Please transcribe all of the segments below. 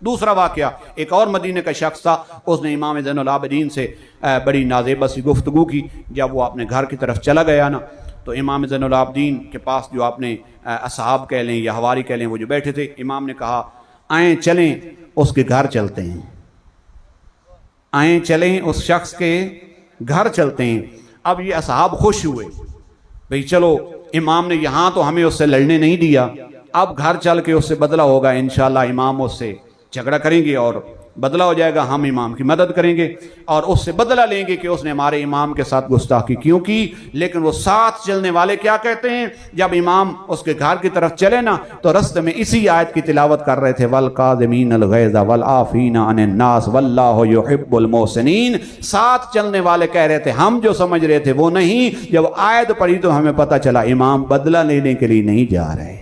دوسرا واقعہ، ایک اور مدینے کا شخص تھا، اس نے امام زین العابدین سے بڑی نازیبہ سی گفتگو کی۔ جب وہ اپنے گھر کی طرف چلا گیا نا، تو امام زین العابدین کے پاس جو اپنے اصحاب کہہ لیں یا حواری کہہ لیں وہ جو بیٹھے تھے، امام نے کہا آئیں چلیں اس کے گھر چلتے ہیں، آئیں چلیں اس شخص کے گھر چلتے ہیں۔ اب یہ اصحاب خوش ہوئے، بھئی چلو امام نے یہاں تو ہمیں اس سے لڑنے نہیں دیا، اب گھر چل کے اس سے بدلہ ہوگا، انشاءاللہ امام اس سے جھگڑا کریں گے اور بدلہ ہو جائے گا، ہم امام کی مدد کریں گے اور اس سے بدلہ لیں گے کہ اس نے ہمارے امام کے ساتھ گستاخی کیوں کی۔ لیکن وہ ساتھ چلنے والے کیا کہتے ہیں، جب امام اس کے گھر کی طرف چلے نا تو رستے میں اسی آیت کی تلاوت کر رہے تھے، وَالْقَاظِمِينَ الْغَيْظَ وَالْعَافِينَ عَنِ النَّاسِ وَاللَّهُ يُحِبُّ الْمُحْسِنِينَ۔ ساتھ چلنے والے کہہ رہے تھے، ہم جو سمجھ رہے تھے وہ نہیں، جب آیت پڑھی تو ہمیں پتہ چلا امام بدلہ لینے کے لیے نہیں جا رہے۔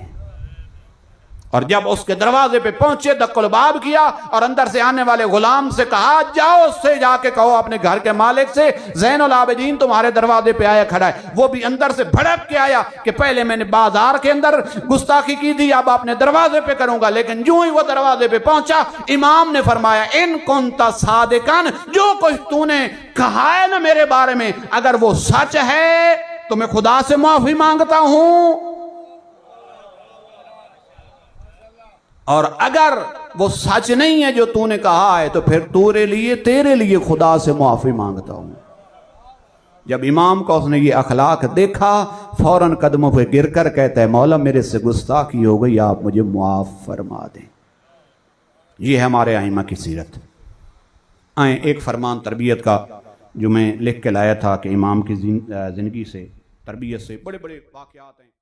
اور جب اس کے دروازے پہ پہنچے دق الباب کیا اور اندر سے آنے والے غلام سے کہا جاؤ اس سے جا کے کہو اپنے گھر کے مالک سے زین العابدین تمہارے دروازے پہ آیا کھڑا ہے۔ وہ بھی اندر سے بھڑک کے آیا کہ پہلے میں نے بازار کے اندر گستاخی کی تھی، اب اپنے دروازے پہ کروں گا۔ لیکن جو ہی وہ دروازے پہ پہنچا امام نے فرمایا ان کنت صادقاً، جو کچھ تو نے کہا ہے نا میرے بارے میں اگر وہ سچ ہے تو میں خدا سے معافی مانگتا ہوں، اور اگر وہ سچ نہیں ہے جو تو نے کہا ہے تو پھر تیرے لیے خدا سے معافی مانگتا ہوں۔ جب امام کو اس نے یہ اخلاق دیکھا فوراً قدموں پہ گر کر کہتا ہے مولا میرے سے گستاخی ہو گئی، آپ مجھے معاف فرما دیں۔ یہ ہے ہمارے ائمہ کی سیرت۔ آئیں ایک فرمان تربیت کا جو میں لکھ کے لایا تھا کہ امام کی زندگی سے تربیت سے بڑے بڑے واقعات ہیں۔